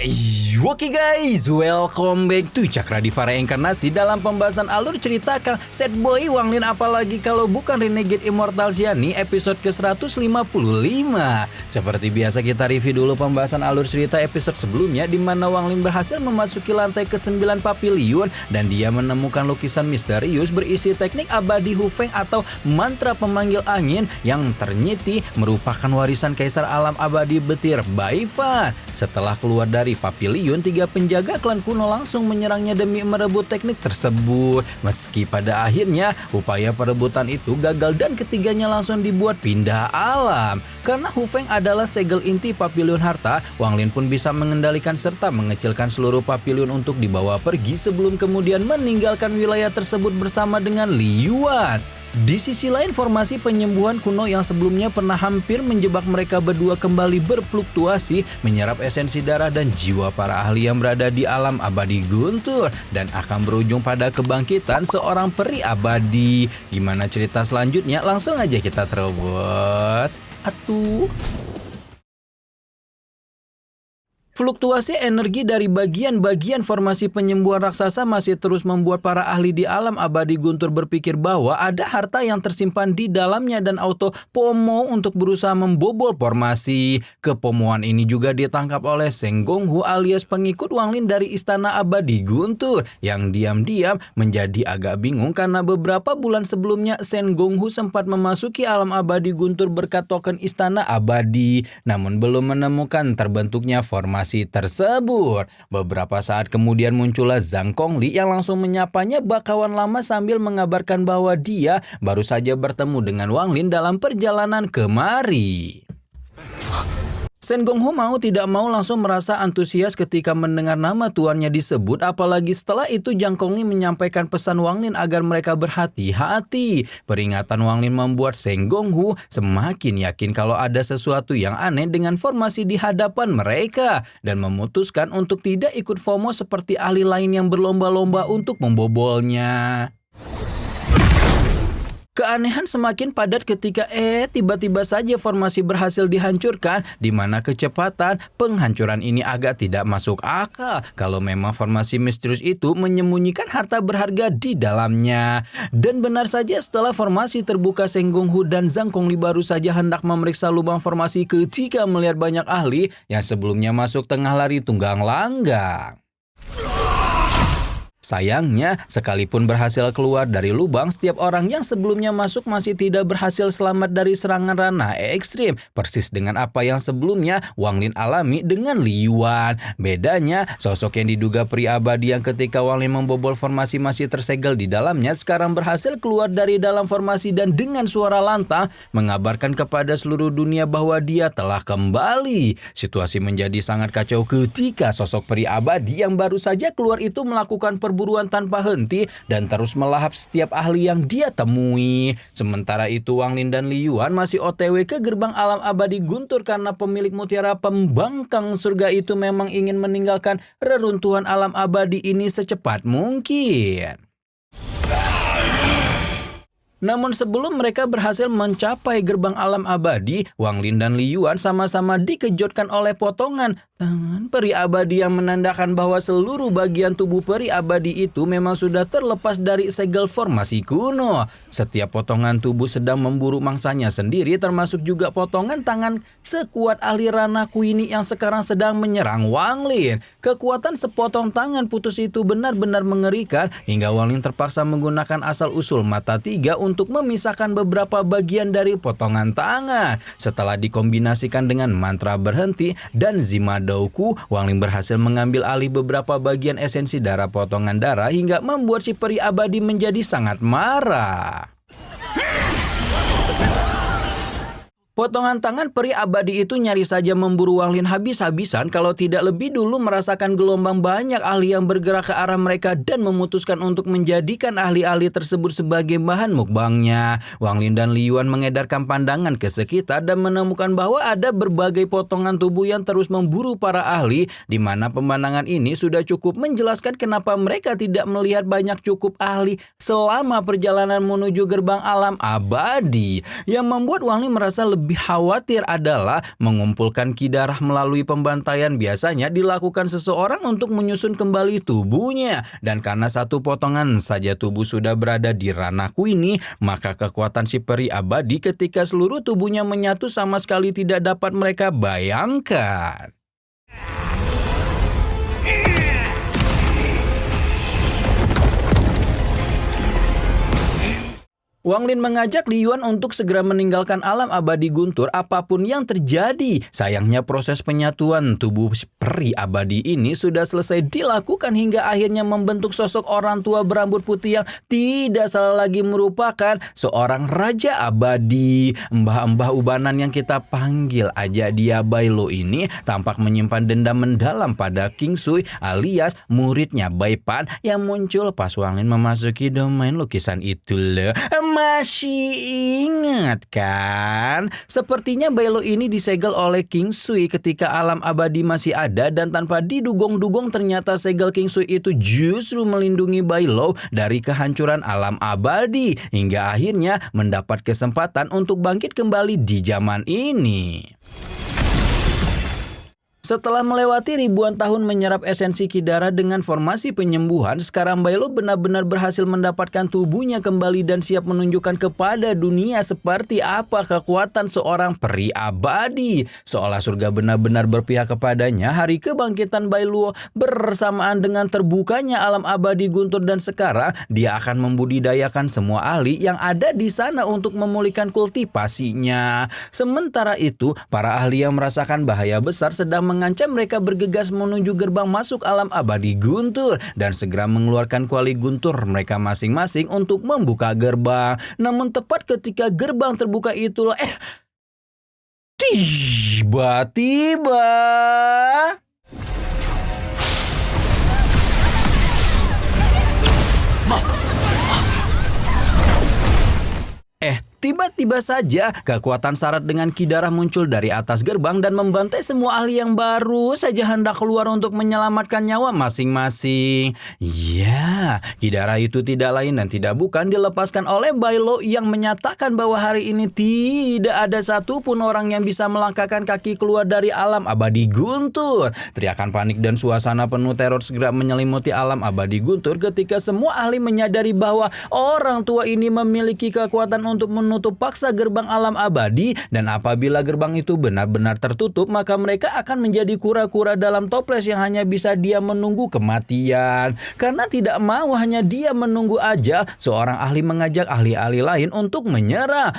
Oke guys, welcome back to Cakra Diva Reinkarnasi dalam pembahasan alur cerita Kang Sad Boy Wanglin, apalagi kalau bukan Renegade Immortal Xiani episode ke-155. Seperti biasa kita review dulu pembahasan alur cerita episode sebelumnya, di mana Wanglin berhasil memasuki lantai ke-9 Papilion dan dia menemukan lukisan misterius berisi teknik abadi Hufeng atau mantra pemanggil angin yang ternyata merupakan warisan kaisar alam abadi Betir Baifan. Setelah keluar dari Papilion, 3 penjaga klan kuno langsung menyerangnya demi merebut teknik tersebut. Meski pada akhirnya upaya perebutan itu gagal dan ketiganya langsung dibuat pindah alam. Karena Hufeng adalah segel inti Papilion harta, Wanglin pun bisa mengendalikan serta mengecilkan seluruh Papilion untuk dibawa pergi sebelum kemudian meninggalkan wilayah tersebut bersama dengan Li Yuan. Di sisi lain, formasi penyembuhan kuno yang sebelumnya pernah hampir menjebak mereka berdua kembali berfluktuasi, menyerap esensi darah dan jiwa para ahli yang berada di alam abadi Guntur dan akan berujung pada kebangkitan seorang peri abadi. Gimana cerita selanjutnya? Langsung aja kita terobos. Fluktuasi energi dari bagian-bagian formasi penyembuhan raksasa masih terus membuat para ahli di alam abadi Guntur berpikir bahwa ada harta yang tersimpan di dalamnya dan auto FOMO untuk berusaha membobol formasi. Kepomoan ini juga ditangkap oleh Seng Gonghu alias pengikut Wanglin dari istana abadi Guntur yang diam-diam menjadi agak bingung karena beberapa bulan sebelumnya Seng Gonghu sempat memasuki alam abadi Guntur berkat token istana abadi, namun belum menemukan terbentuknya formasi tersebut. Beberapa saat kemudian muncullah Zhang Kongli yang langsung menyapanya bakawan lama sambil mengabarkan bahwa dia baru saja bertemu dengan Wanglin dalam perjalanan kemari. Seng Gonghu mau tidak mau langsung merasa antusias ketika mendengar nama tuannya disebut, apalagi setelah itu Zhang Kongli menyampaikan pesan Wanglin agar mereka berhati-hati. Peringatan Wanglin membuat Seng Gonghu semakin yakin kalau ada sesuatu yang aneh dengan formasi di hadapan mereka dan memutuskan untuk tidak ikut FOMO seperti ahli lain yang berlomba-lomba untuk membobolnya. Keanehan semakin padat ketika tiba-tiba saja formasi berhasil dihancurkan, di mana kecepatan penghancuran ini agak tidak masuk akal kalau memang formasi misterius itu menyembunyikan harta berharga di dalamnya. Dan benar saja, setelah formasi terbuka, Seng Gonghu dan Zhang Kongli baru saja hendak memeriksa lubang formasi ketika melihat banyak ahli yang sebelumnya masuk tengah lari tunggang langgang. Sayangnya, sekalipun berhasil keluar dari lubang, setiap orang yang sebelumnya masuk masih tidak berhasil selamat dari serangan ranah ekstrim, persis dengan apa yang sebelumnya Wanglin alami dengan Li Yuan. Bedanya, sosok yang diduga peri abadi yang ketika Wanglin membobol formasi masih tersegel di dalamnya, sekarang berhasil keluar dari dalam formasi dan dengan suara lantang mengabarkan kepada seluruh dunia bahwa dia telah kembali. Situasi menjadi sangat kacau ketika sosok peri abadi yang baru saja keluar itu melakukan perburuan tanpa henti dan terus melahap setiap ahli yang dia temui. Sementara itu Wanglin dan Li Yuan masih OTW ke gerbang alam abadi Guntur karena pemilik mutiara pembangkang surga itu memang ingin meninggalkan reruntuhan alam abadi ini secepat mungkin. Namun sebelum mereka berhasil mencapai gerbang alam abadi, Wanglin dan Li Yuan sama-sama dikejutkan oleh potongan tangan peri abadi yang menandakan bahwa seluruh bagian tubuh peri abadi itu memang sudah terlepas dari segel formasi kuno. Setiap potongan tubuh sedang memburu mangsanya sendiri, termasuk juga potongan tangan sekuat ahli ranah Queenie yang sekarang sedang menyerang Wanglin. Kekuatan sepotong tangan putus itu benar-benar mengerikan hingga Wanglin terpaksa menggunakan asal-usul mata 3 untuk memisahkan beberapa bagian dari potongan tangan. Setelah dikombinasikan dengan mantra berhenti dan Zimadouku, Wanglin berhasil mengambil alih beberapa bagian esensi darah potongan darah hingga membuat si peri abadi menjadi sangat marah. Potongan tangan peri abadi itu nyaris saja memburu Wanglin habis-habisan kalau tidak lebih dulu merasakan gelombang banyak ahli yang bergerak ke arah mereka dan memutuskan untuk menjadikan ahli-ahli tersebut sebagai bahan mukbangnya. Wanglin dan Li Yuan mengedarkan pandangan ke sekitar dan menemukan bahwa ada berbagai potongan tubuh yang terus memburu para ahli, di mana pemandangan ini sudah cukup menjelaskan kenapa mereka tidak melihat banyak cukup ahli selama perjalanan menuju gerbang alam abadi. Yang membuat Wanglin merasa lebih lebih khawatir adalah mengumpulkan ki darah melalui pembantaian biasanya dilakukan seseorang untuk menyusun kembali tubuhnya. Dan karena satu potongan saja tubuh sudah berada di ranah Queenie, maka kekuatan si peri abadi ketika seluruh tubuhnya menyatu sama sekali tidak dapat mereka bayangkan. Wang Lin mengajak Li Yuan untuk segera meninggalkan alam abadi guntur apapun yang terjadi. Sayangnya proses penyatuan tubuh peri abadi ini sudah selesai dilakukan hingga akhirnya membentuk sosok orang tua berambut putih yang tidak salah lagi merupakan seorang raja abadi. Mbah-mbah ubanan yang kita panggil aja dia Bai Lo ini tampak menyimpan dendam mendalam pada King Sui alias muridnya Bai Pan yang muncul pas Wang Lin memasuki domain lukisan itu loh. Masih ingat kan? Sepertinya Bai Lo ini disegel oleh King Sui ketika alam abadi masih ada dan tanpa didugong-dugong ternyata segel King Sui itu justru melindungi Bai Lo dari kehancuran alam abadi hingga akhirnya mendapat kesempatan untuk bangkit kembali di zaman ini. Setelah melewati ribuan tahun menyerap esensi ki darah dengan formasi penyembuhan, sekarang Bai Lo benar-benar berhasil mendapatkan tubuhnya kembali dan siap menunjukkan kepada dunia seperti apa kekuatan seorang peri abadi. Seolah surga benar-benar berpihak kepadanya, hari kebangkitan Bai Lo bersamaan dengan terbukanya alam abadi guntur dan sekarang dia akan membudidayakan semua ahli yang ada di sana untuk memulihkan kultivasinya. Sementara itu, para ahli yang merasakan bahaya besar sedang mengancam mereka bergegas menuju gerbang masuk alam abadi guntur dan segera mengeluarkan kuali guntur mereka masing-masing untuk membuka gerbang. Namun tepat ketika gerbang terbuka itulah tiba-tiba tiba-tiba saja kekuatan syarat dengan ki darah muncul dari atas gerbang dan membantai semua ahli yang baru saja hendak keluar untuk menyelamatkan nyawa masing-masing. Ya, ki darah itu tidak lain dan tidak bukan dilepaskan oleh Bai Lo yang menyatakan bahwa hari ini tidak ada satupun orang yang bisa melangkahkan kaki keluar dari alam abadi guntur. Teriakan panik dan suasana penuh teror segera menyelimuti alam abadi guntur ketika semua ahli menyadari bahwa orang tua ini memiliki kekuatan untuk menutup paksa gerbang alam abadi dan apabila gerbang itu benar-benar tertutup maka mereka akan menjadi kura-kura dalam toples yang hanya bisa dia menunggu kematian. Karena tidak mau hanya dia menunggu ajal, seorang ahli mengajak ahli-ahli lain untuk menyerah.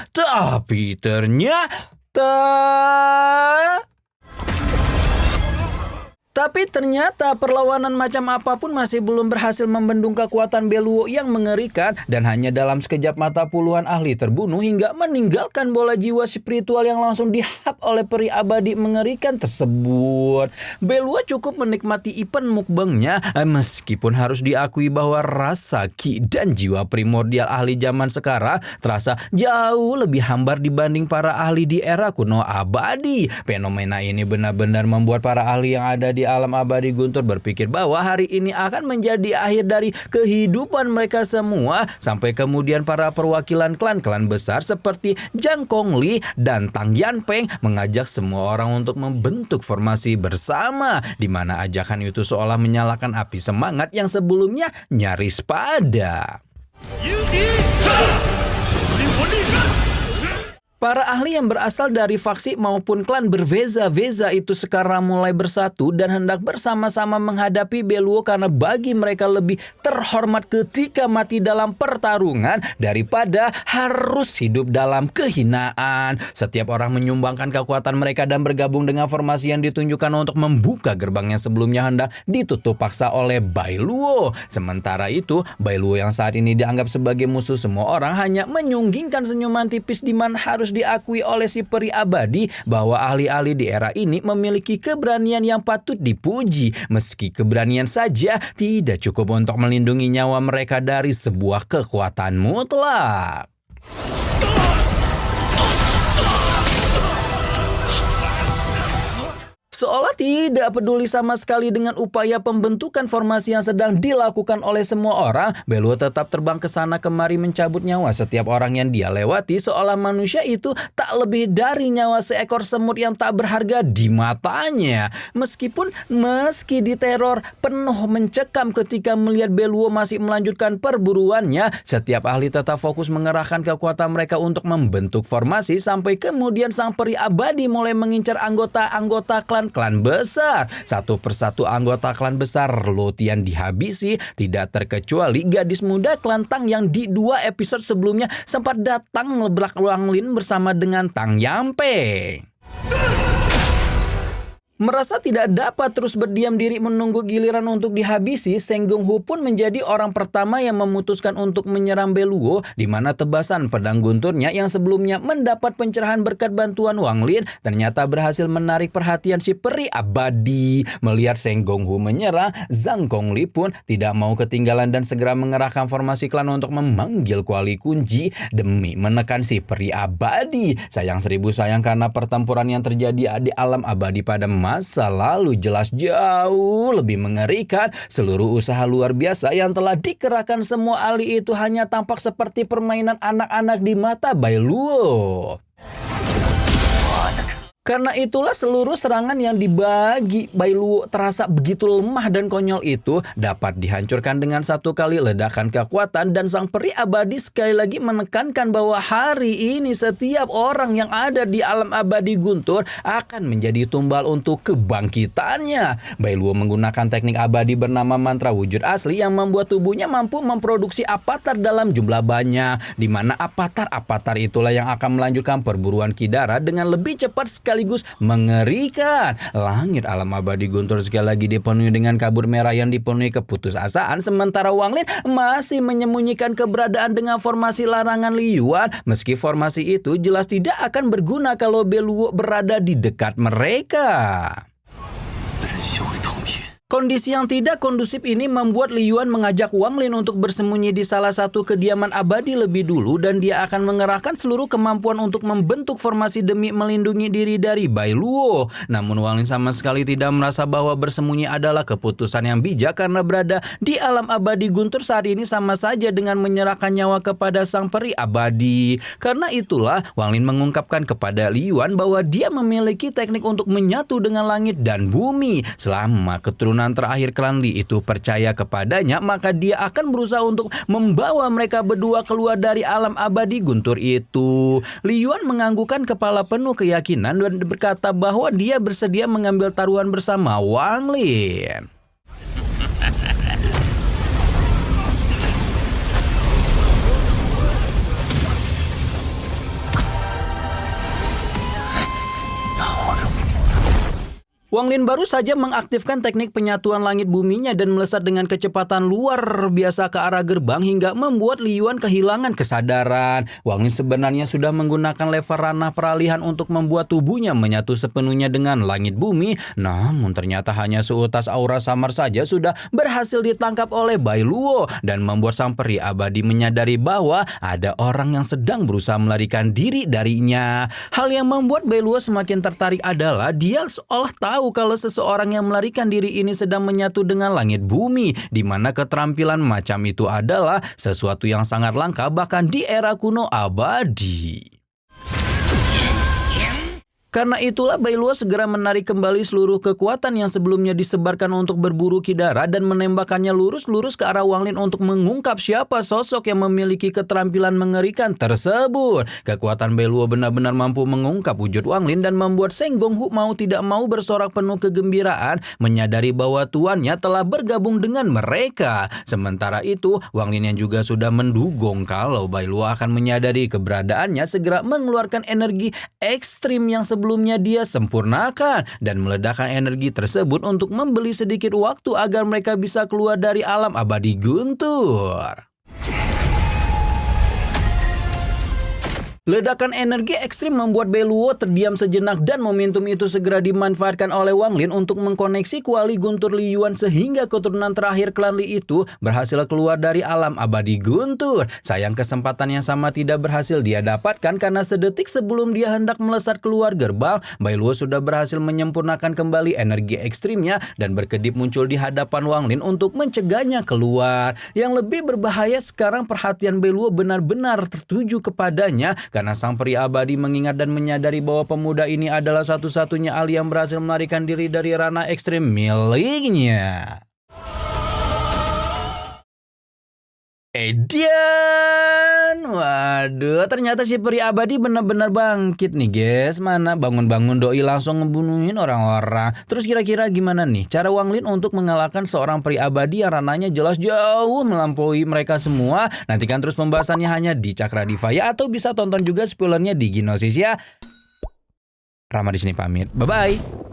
Tapi ternyata perlawanan macam apapun masih belum berhasil membendung kekuatan Beluo yang mengerikan dan hanya dalam sekejap mata puluhan ahli terbunuh hingga meninggalkan bola jiwa spiritual yang langsung dihap oleh peri abadi mengerikan tersebut. Beluo cukup menikmati event mukbangnya meskipun harus diakui bahwa rasa ki dan jiwa primordial ahli zaman sekarang terasa jauh lebih hambar dibanding para ahli di era kuno abadi. Fenomena ini benar-benar membuat para ahli yang ada di alam abadi guntur berpikir bahwa hari ini akan menjadi akhir dari kehidupan mereka semua, sampai kemudian para perwakilan klan-klan besar seperti Jiang Kongli dan Tang Yanpeng mengajak semua orang untuk membentuk formasi bersama, di mana ajakan itu seolah menyalakan api semangat yang sebelumnya nyaris padam. Para ahli yang berasal dari faksi maupun klan berbeza-beza itu sekarang mulai bersatu dan hendak bersama-sama menghadapi Beluo karena bagi mereka lebih terhormat ketika mati dalam pertarungan daripada harus hidup dalam kehinaan. Setiap orang menyumbangkan kekuatan mereka dan bergabung dengan formasi yang ditunjukkan untuk membuka gerbang yang sebelumnya hendak ditutup paksa oleh Bai Luo. Sementara itu, Bai Luo yang saat ini dianggap sebagai musuh semua orang hanya menyunggingkan senyuman tipis di mana harus diakui oleh si peri abadi bahwa ahli-ahli di era ini memiliki keberanian yang patut dipuji, meski keberanian saja tidak cukup untuk melindungi nyawa mereka dari sebuah kekuatan mutlak. Seolah tidak peduli sama sekali dengan upaya pembentukan formasi yang sedang dilakukan oleh semua orang, Beluo tetap terbang ke sana kemari mencabut nyawa setiap orang yang dia lewati, seolah manusia itu tak lebih dari nyawa seekor semut yang tak berharga di matanya. Meski diteror penuh mencekam ketika melihat Beluo masih melanjutkan perburuannya, setiap ahli tetap fokus mengerahkan kekuatan mereka untuk membentuk formasi sampai kemudian sang peri abadi mulai mengincar anggota-anggota klan besar. Satu persatu anggota klan besar Lothian dihabisi, tidak terkecuali gadis muda klan Tang yang di 2 episode sebelumnya sempat datang ngelebrak Wang Lin bersama dengan Tang Yampe. Merasa tidak dapat terus berdiam diri menunggu giliran untuk dihabisi, Seng Gonghu pun menjadi orang pertama yang memutuskan untuk menyerang Beluo, di mana tebasan pedang gunturnya yang sebelumnya mendapat pencerahan berkat bantuan Wang Lin ternyata berhasil menarik perhatian si peri abadi. Melihat Seng Gonghu menyerang, Zhang Gongli pun tidak mau ketinggalan dan segera mengerahkan formasi klan untuk memanggil kuali kunci demi menekan si peri abadi. Sayang seribu sayang karena pertempuran yang terjadi di alam abadi pada masa lalu jelas jauh lebih mengerikan. Seluruh usaha luar biasa yang telah dikerahkan semua ahli itu hanya tampak seperti permainan anak-anak di mata Bailuo. Karena itulah seluruh serangan yang dibagi Bailuo terasa begitu lemah dan konyol itu dapat dihancurkan dengan satu kali ledakan kekuatan, dan sang peri abadi sekali lagi menekankan bahwa hari ini setiap orang yang ada di alam abadi guntur akan menjadi tumbal untuk kebangkitannya. Bailuo menggunakan teknik abadi bernama mantra wujud asli yang membuat tubuhnya mampu memproduksi avatar dalam jumlah banyak, di mana avatar itulah yang akan melanjutkan perburuan Kidara dengan lebih cepat sekaligus mengerikan. Langit alam abadi guntur sekali lagi dipenuhi dengan kabut merah yang dipenuhi keputusasaan, sementara Wang Lin masih menyembunyikan keberadaan dengan formasi larangan Li Yuan. Meski formasi itu jelas tidak akan berguna kalau Beluo berada di dekat mereka. Kondisi yang tidak kondusif ini membuat Li Yuan mengajak Wang Lin untuk bersembunyi di salah satu kediaman abadi lebih dulu, dan dia akan mengerahkan seluruh kemampuan untuk membentuk formasi demi melindungi diri dari Bailuo. Namun Wang Lin sama sekali tidak merasa bahwa bersembunyi adalah keputusan yang bijak, karena berada di alam abadi guntur saat ini sama saja dengan menyerahkan nyawa kepada sang peri abadi. Karena itulah Wang Lin mengungkapkan kepada Li Yuan bahwa dia memiliki teknik untuk menyatu dengan langit dan bumi. Selama keturunan terakhir klan Li itu percaya kepadanya, maka dia akan berusaha untuk membawa mereka berdua keluar dari alam abadi guntur itu. Li Yuan menganggukkan kepala penuh keyakinan dan berkata bahwa dia bersedia mengambil taruhan bersama Wang Lin. Wang Lin baru saja mengaktifkan teknik penyatuan langit buminya dan melesat dengan kecepatan luar biasa ke arah gerbang hingga membuat Li Yuan kehilangan kesadaran. Wang Lin sebenarnya sudah menggunakan lever ranah peralihan untuk membuat tubuhnya menyatu sepenuhnya dengan langit bumi, namun ternyata hanya seutas aura samar saja sudah berhasil ditangkap oleh Bailuo dan membuat sang peri abadi menyadari bahwa ada orang yang sedang berusaha melarikan diri darinya. Hal yang membuat Bailuo semakin tertarik adalah dia seolah tahu kalau seseorang yang melarikan diri ini sedang menyatu dengan langit bumi, di mana keterampilan macam itu adalah sesuatu yang sangat langka bahkan di era kuno abadi. Karena itulah Bailuo segera menarik kembali seluruh kekuatan yang sebelumnya disebarkan untuk berburu Kidara dan menembakkannya lurus-lurus ke arah Wang Lin untuk mengungkap siapa sosok yang memiliki keterampilan mengerikan tersebut. Kekuatan Bailuo benar-benar mampu mengungkap wujud Wang Lin dan membuat Seng Gonghu mau tidak mau bersorak penuh kegembiraan menyadari bahwa tuannya telah bergabung dengan mereka. Sementara itu Wang Lin yang juga sudah mendugong kalau Bailuo akan menyadari keberadaannya segera mengeluarkan energi ekstrim yang sebelumnya dia sempurnakan dan meledakkan energi tersebut untuk membeli sedikit waktu agar mereka bisa keluar dari alam abadi guntur. Ledakan energi ekstrim membuat Beluo terdiam sejenak dan momentum itu segera dimanfaatkan oleh Wang Lin untuk mengkoneksi kuali Guntur Li Yuan sehingga keturunan terakhir klan Li itu berhasil keluar dari alam abadi Guntur. Sayang kesempatan yang sama tidak berhasil dia dapatkan karena sedetik sebelum dia hendak melesat keluar gerbang, Beluo sudah berhasil menyempurnakan kembali energi ekstrimnya dan berkedip muncul di hadapan Wang Lin untuk mencegahnya keluar. Yang lebih berbahaya sekarang perhatian Beluo benar-benar tertuju kepadanya karena sang peri abadi mengingat dan menyadari bahwa pemuda ini adalah satu-satunya ahli yang berhasil melarikan diri dari ranah ekstrim miliknya. Edian, waduh, ternyata si peri abadi benar-benar bangkit nih guys. Mana bangun-bangun doi langsung ngebunuhin orang-orang. Terus kira-kira gimana nih cara Wang Lin untuk mengalahkan seorang peri abadi yang ranahnya jelas jauh melampaui mereka semua? Nantikan terus pembahasannya hanya di Cakra Diva ya, atau bisa tonton juga spoilernya di Ginosis ya. Rama di sini pamit, bye bye.